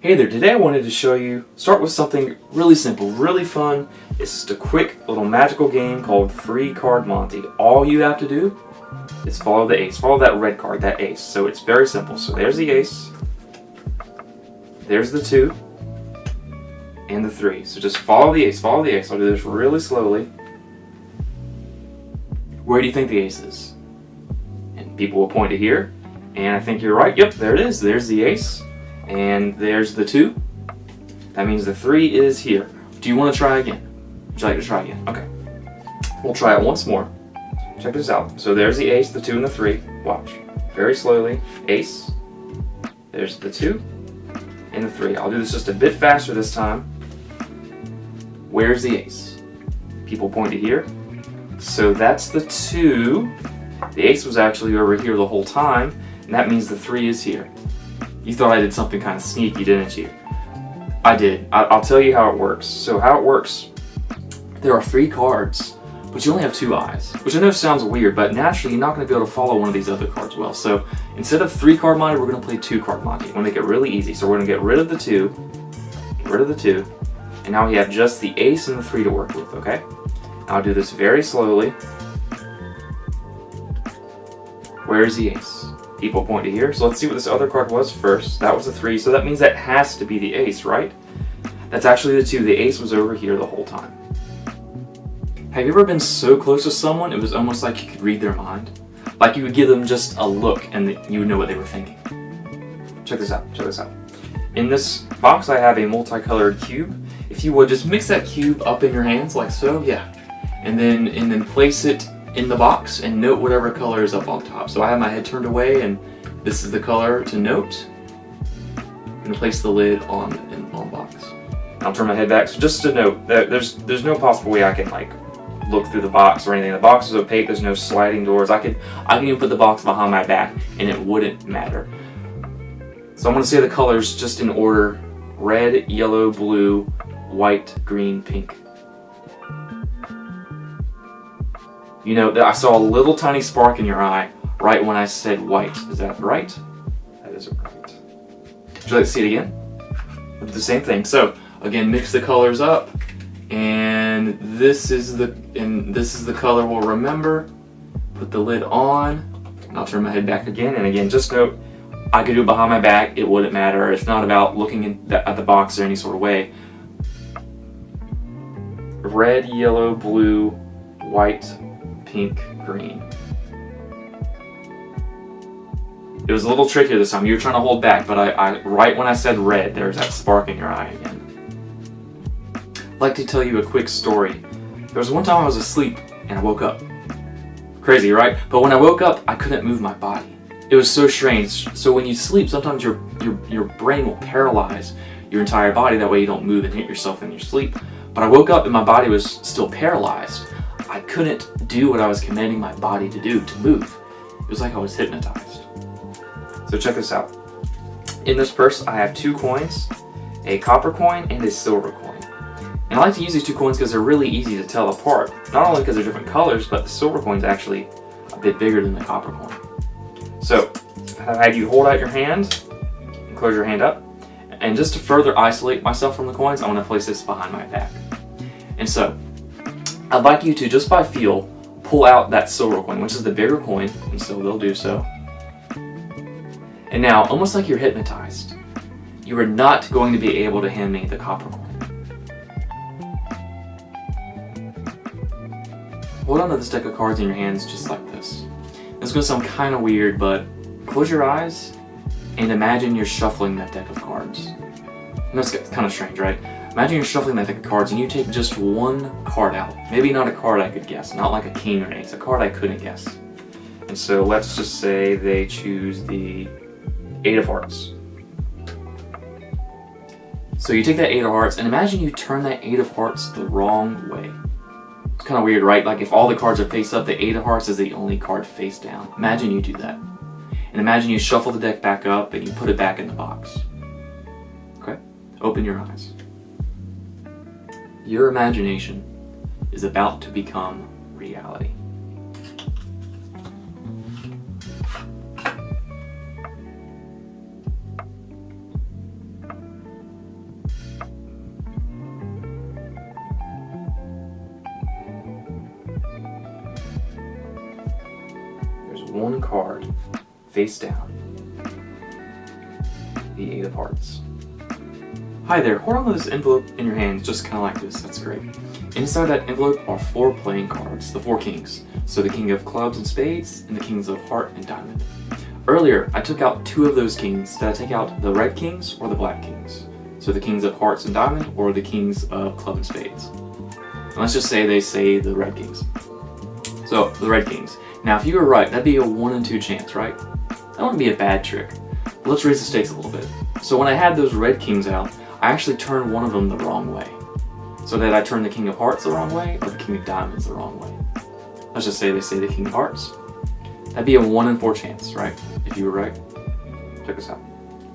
Hey there, today I wanted to start with something really simple, really fun. It's just a quick little magical game called 3-Card Monte. All you have to do is follow the ace, follow that red card, that ace. So it's very simple. So there's the ace, there's the 2, and the 3. So just follow the ace, follow the ace. I'll do this really slowly. Where do you think the ace is? And people will point to here, and I think you're right. Yep, there it is. There's the ace. And there's the 2. That means the 3 is here. Do you want to try again? Would you like to try again? Okay. We'll try it once more. Check this out. So there's the ace, the 2, and the 3. Watch. Very slowly. Ace. There's the 2 and the 3. I'll do this just a bit faster this time. Where's the ace? People point to here. So that's the 2. The ace was actually over here the whole time, and that means the 3 is here. You thought I did something kind of sneaky, didn't you? I did. I'll tell you how it works. So how it works, there are 3 cards, but you only have 2 eyes, which I know sounds weird, but naturally you're not going to be able to follow one of these other cards well. So instead of 3-card Monte, we're going to play 2-card Monte. We're going to make it really easy. So we're going to get rid of the 2, and now we have just the ace and the 3 to work with, okay? I'll do this very slowly. Where's the ace? People point to here. So let's see what this other card was first. That was the 3, so that means that has to be the ace, right? That's actually the 2. The ace was over here the whole time. Have you ever been so close to someone it was almost like you could read their mind? Like you would give them just a look and you would know what they were thinking. Check this out, check this out. In this box I have a multicolored cube. If you would just mix that cube up in your hands like so, yeah. And then place it in the box and note whatever color is up on top. So I have my head turned away and this is the color to note. I'm going to place the lid on the box. I'll turn my head back. So just to note, that there's no possible way I can like look through the box or anything. The box is opaque, there's no sliding doors. I can even put the box behind my back and it wouldn't matter. So I'm going to say the colors just in order: red, yellow, blue, white, green, pink. You know, I saw a little tiny spark in your eye right when I said white. Is that right? That is right. Would you like to see it again? We'll do the same thing. So again, mix the colors up, and this is the color we'll remember. Put the lid on, and I'll turn my head back again. And again, just note, I could do it behind my back. It wouldn't matter. It's not about looking at the box in any sort of way. Red, yellow, blue, white, pink, green. It was a little trickier this time. You were trying to hold back, but I right when I said red, there's that spark in your eye again. I'd like to tell you a quick story. There was one time I was asleep and I woke up. Crazy, right? But when I woke up, I couldn't move my body. It was so strange. So when you sleep, sometimes your brain will paralyze your entire body. That way you don't move and hit yourself in your sleep. But I woke up and my body was still paralyzed. I couldn't do what I was commanding my body to do, to move. It was like I was hypnotized. So check this out. In this purse, I have 2 coins, a copper coin and a silver coin. And I like to use these 2 coins because they're really easy to tell apart. Not only because they're different colors, but the silver coin's actually a bit bigger than the copper coin. So, I've had you hold out your hand and close your hand up. And just to further isolate myself from the coins, I'm going to place this behind my back. And so, I'd like you to, just by feel, pull out that silver coin, which is the bigger coin, and so they'll do so. And now, almost like you're hypnotized, you are not going to be able to hand me the copper coin. Hold on to this deck of cards in your hands just like this. It's going to sound kind of weird, but close your eyes and imagine you're shuffling that deck of cards. I know it's kind of strange, right? Imagine you're shuffling that deck of cards and you take just 1 card out. Maybe not a card I could guess, not like a king or an ace, a card I couldn't guess. And so let's just say they choose the 8 of hearts. So you take that 8 of hearts and imagine you turn that 8 of hearts the wrong way. It's kind of weird, right? Like if all the cards are face up, the 8 of hearts is the only card face down. Imagine you do that. And imagine you shuffle the deck back up and you put it back in the box. Okay? Open your eyes. Your imagination is about to become reality. one card face down. The Eight of Hearts. Hi there, hold on to this envelope in your hands just kind of like this, that's great. Inside that envelope are 4 playing cards, the 4 kings. So the King of Clubs and Spades, and the Kings of Heart and Diamond. Earlier, I took out 2 of those kings. Did I take out the red kings or the black kings? So the Kings of Hearts and Diamond, or the Kings of Club and Spades? And let's just say they say the red kings. So, the red kings. Now, if you were right, that'd be a 1 in 2 chance, right? That wouldn't be a bad trick. But let's raise the stakes a little bit. So when I had those red kings out, I actually turned one of them the wrong way. So that I turned the King of Hearts the wrong way, or the King of Diamonds the wrong way. Let's just say they say the King of Hearts. That'd be a 1 in 4 chance, right? If you were right. Check this out.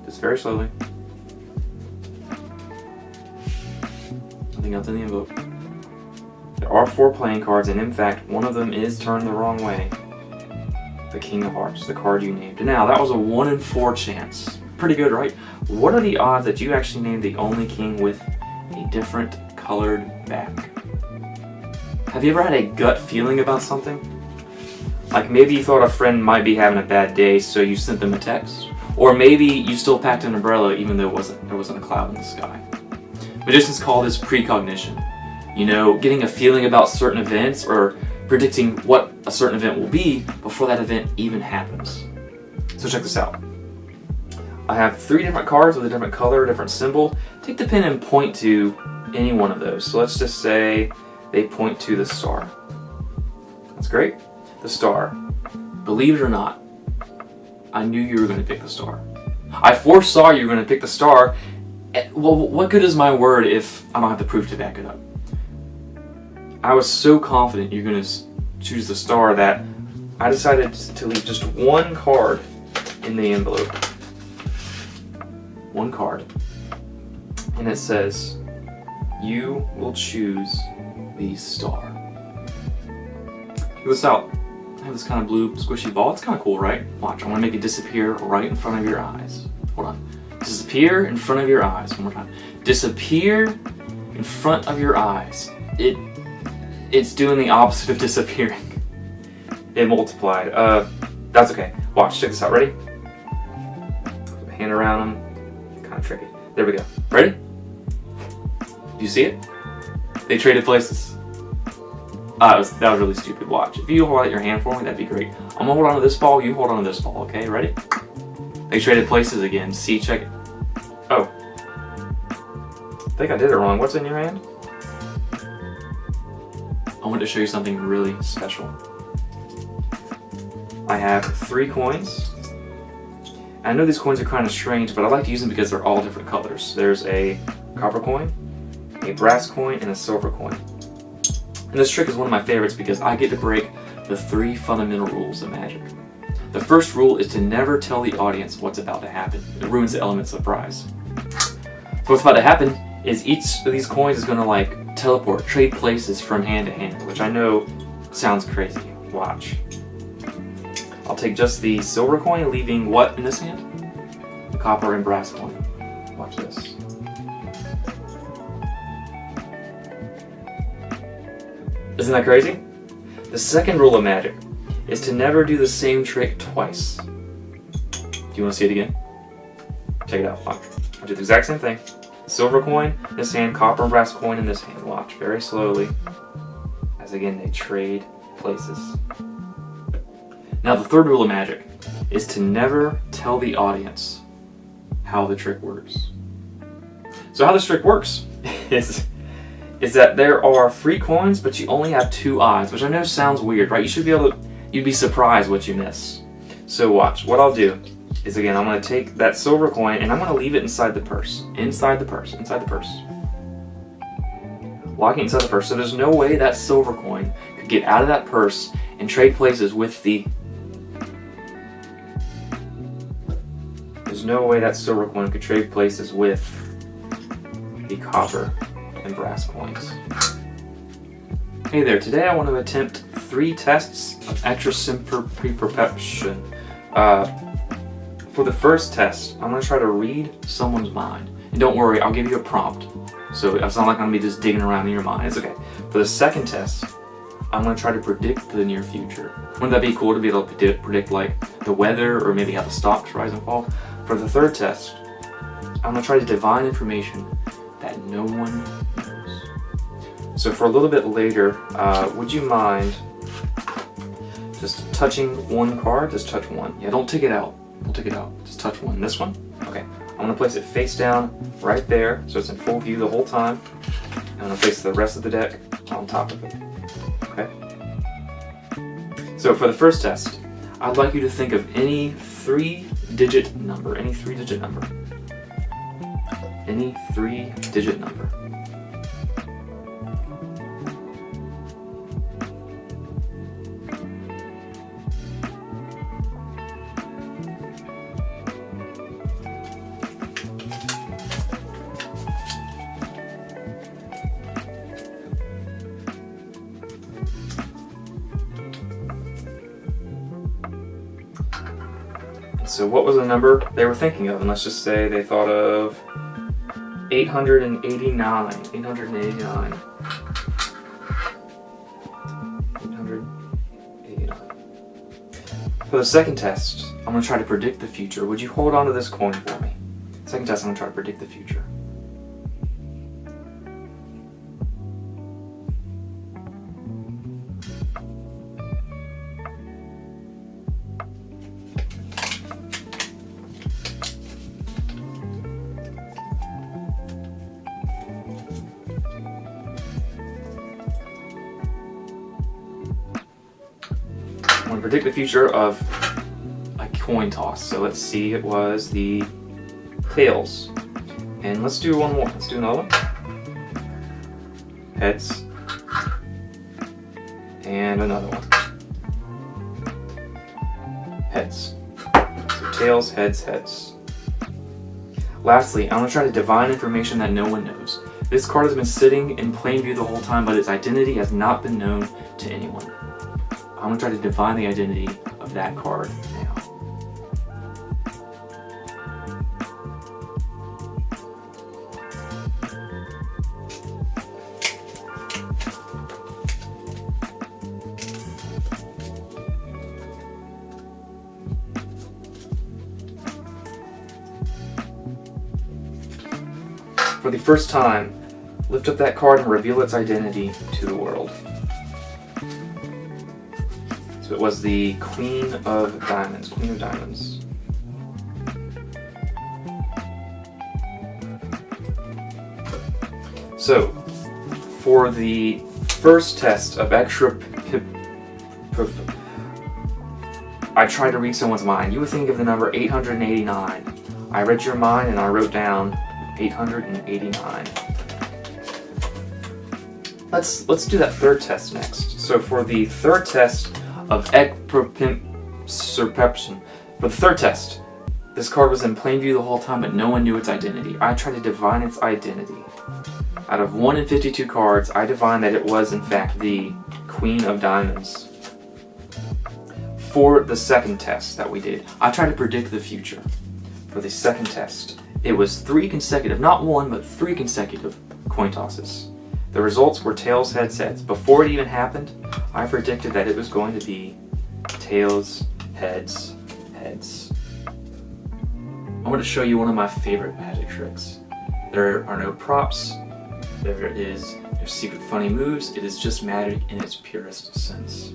Just very slowly. Nothing else in the envelope. There are 4 playing cards, and in fact, one of them is turned the wrong way. The King of Hearts, the card you named. Now, that was a 1 in 4 chance. Pretty good, right? What are the odds that you actually named the only king with a different colored back? Have you ever had a gut feeling about something? Like maybe you thought a friend might be having a bad day, so you sent them a text? Or maybe you still packed an umbrella even though there wasn't a cloud in the sky. Magicians call this precognition. You know, getting a feeling about certain events or predicting what a certain event will be before that event even happens. So check this out. I have 3 different cards with a different color, different symbol. Take the pen and point to any one of those. So let's just say they point to the star. That's great. The star. Believe it or not, I knew you were going to pick the star. I foresaw you were going to pick the star. Well, what good is my word if I don't have the proof to back it up? I was so confident you're going to choose the star that I decided to leave just 1 card in the envelope. 1 card. And it says, you will choose the star. Check this out. I have this kind of blue squishy ball. It's kind of cool, right? Watch, I want to make it disappear right in front of your eyes. Hold on. Disappear in front of your eyes. One more time. Disappear in front of your eyes. It's doing the opposite of disappearing. It multiplied. That's okay. Watch, check this out. Ready? Put my hand around them. Kind of tricky. There we go. Ready? Do you see it? They traded places. That was really stupid. Watch. If you hold out your hand for me, that'd be great. I'm gonna hold on to this ball, you hold on to this ball, okay? Ready? They traded places again. See, check it. Oh. I think I did it wrong. What's in your hand? I want to show you something really special. I have 3 coins. I know these coins are kind of strange, but I like to use them because they're all different colors. There's a copper coin, a brass coin, and a silver coin. And this trick is one of my favorites because I get to break the 3 fundamental rules of magic. The first rule is to never tell the audience what's about to happen. It ruins the element of surprise. So what's about to happen is each of these coins is going to like teleport, trade places from hand to hand, which I know sounds crazy. Watch. I'll take just the silver coin, leaving what in this hand? The copper and brass coin. Watch this. Isn't that crazy? The second rule of magic is to never do the same trick twice. Do you want to see it again? Check it out. Watch. I'll do the exact same thing. Silver coin in this hand, copper and brass coin in this hand. Watch very slowly as again they trade places. Now the third rule of magic is to never tell the audience how the trick works. So how this trick works is that there are 3 coins, but you only have 2 eyes, which I know sounds weird, right? You'd be surprised what you miss. So watch, what I'll do is again, I'm going to take that silver coin and I'm going to leave it inside the purse. Inside the purse. Lock it inside the purse. So there's no way that silver coin could get out of that purse and trade places with the... There's no way that silver coin could trade places with the copper and brass coins. Hey there, today I want to attempt 3 tests of extrasensory perception. For the first test, I'm going to try to read someone's mind. And don't worry, I'll give you a prompt. So it's not like I'm going to be just digging around in your mind. It's okay. For the second test, I'm going to try to predict the near future. Wouldn't that be cool to be able to predict like the weather or maybe how the stocks rise and fall? For the third test, I'm going to try to divine information that no one knows. So for a little bit later, would you mind just touching one card? Just touch one. Yeah, don't take it out. Don't take it out. Just touch one. This one? Okay. I'm going to place it face down right there so it's in full view the whole time. I'm going to place the rest of the deck on top of it. Okay? So for the first test, I'd like you to think of any three-digit number. Any three-digit number. Any three-digit number. So what was the number they were thinking of? And let's just say they thought of 889. 889. 889. For the second test, I'm going to try to predict the future. Would you hold on to this coin for me? Second test, I'm going to try to predict the future. I'm going to predict the future of a coin toss. So let's see, it was the tails. And let's do one more. Let's do another one. Heads. And another one. Heads. So tails, heads, heads. Lastly, I'm going to try to divine information that no one knows. This card has been sitting in plain view the whole time, but its identity has not been known to anyone. I'm going to try to divine the identity of that card now. For the first time, lift up that card and reveal its identity to the world. So it was the Queen of Diamonds. Queen of Diamonds. So, for the first test of I tried to read someone's mind. You would think of the number 889. I read your mind and I wrote down 889. Let's do that third test next. So for the third test of perception, for the third test, this card was in plain view the whole time, but no one knew its identity. I tried to divine its identity. Out of 1 in 52 cards, I divined that it was in fact the Queen of Diamonds. For the second test that we did, I tried to predict the future. For the second test, it was 3 consecutive, not 1, but 3 consecutive coin tosses. The results were tails, heads, heads. Before it even happened, I predicted that it was going to be tails, heads, heads. I want to show you one of my favorite magic tricks. There are no props, there is no secret funny moves, it is just magic in its purest sense.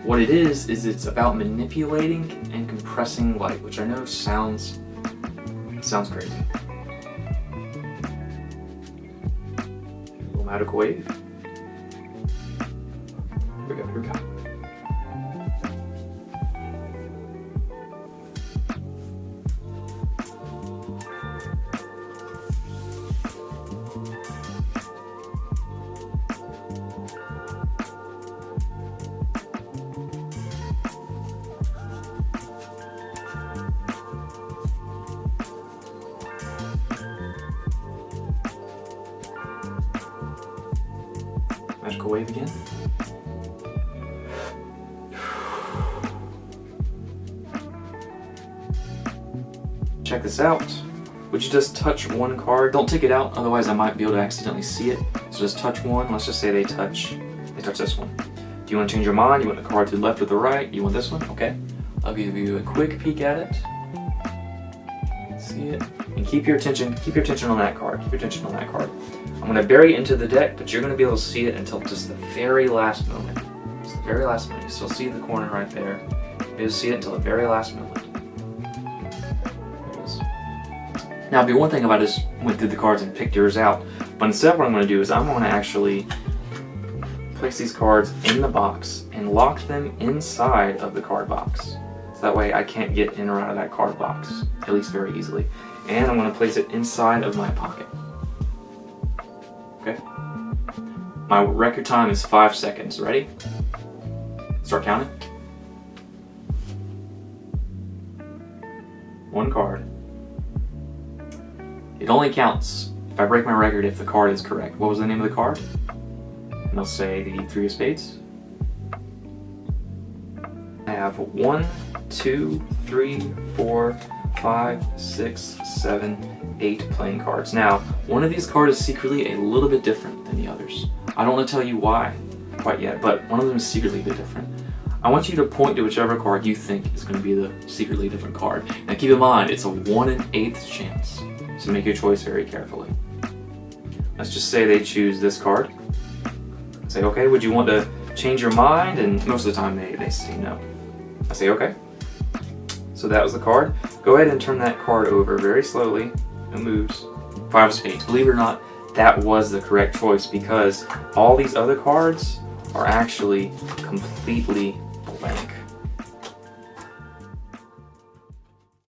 What it is it's about manipulating and compressing light, which I know sounds crazy. A little magical wave. Here we go, here we go. Magical wave again. Check this out. Would you just touch one card? Don't take it out, otherwise I might be able to accidentally see it. So just touch one. Let's just say they touch touch this one. Do you want to change your mind? You want the card to the left or the right? You want this one? Okay. I'll give you a quick peek at it. See it? And keep your attention on that card. Keep your attention on that card. I'm going to bury it into the deck, but you're going to be able to see it until just the very last moment. Just the very last moment. You still see the corner right there. You'll be able to see it until the very last moment. There it is. Now, it'd be one thing if I just went through the cards and picked yours out, but instead what I'm going to do is I'm going to actually place these cards in the box and lock them inside of the card box. So that way I can't get in or out of that card box, at least very easily. And I'm going to place it inside of my pocket. Okay? My record time is 5 seconds. Ready? Start counting. 1 card. It only counts if I break my record if the card is correct. What was the name of the card? And they'll say the 3 of spades. I have 1, 2, 3, 4, 5, 6, 7, 8 playing cards. Now, one of these cards is secretly a little bit different than the others. I don't want to tell you why quite yet, but one of them is secretly a bit different. I want you to point to whichever card you think is going to be the secretly different card. Now keep in mind, it's a 1 in 8th chance, so make your choice very carefully. Let's just say they choose this card. Say, okay, would you want to change your mind? And most of the time they say no. I say, okay. So that was the card. Go ahead and turn that card over very slowly. It moves. 5 of spades. Believe it or not, that was the correct choice because all these other cards are actually completely blank.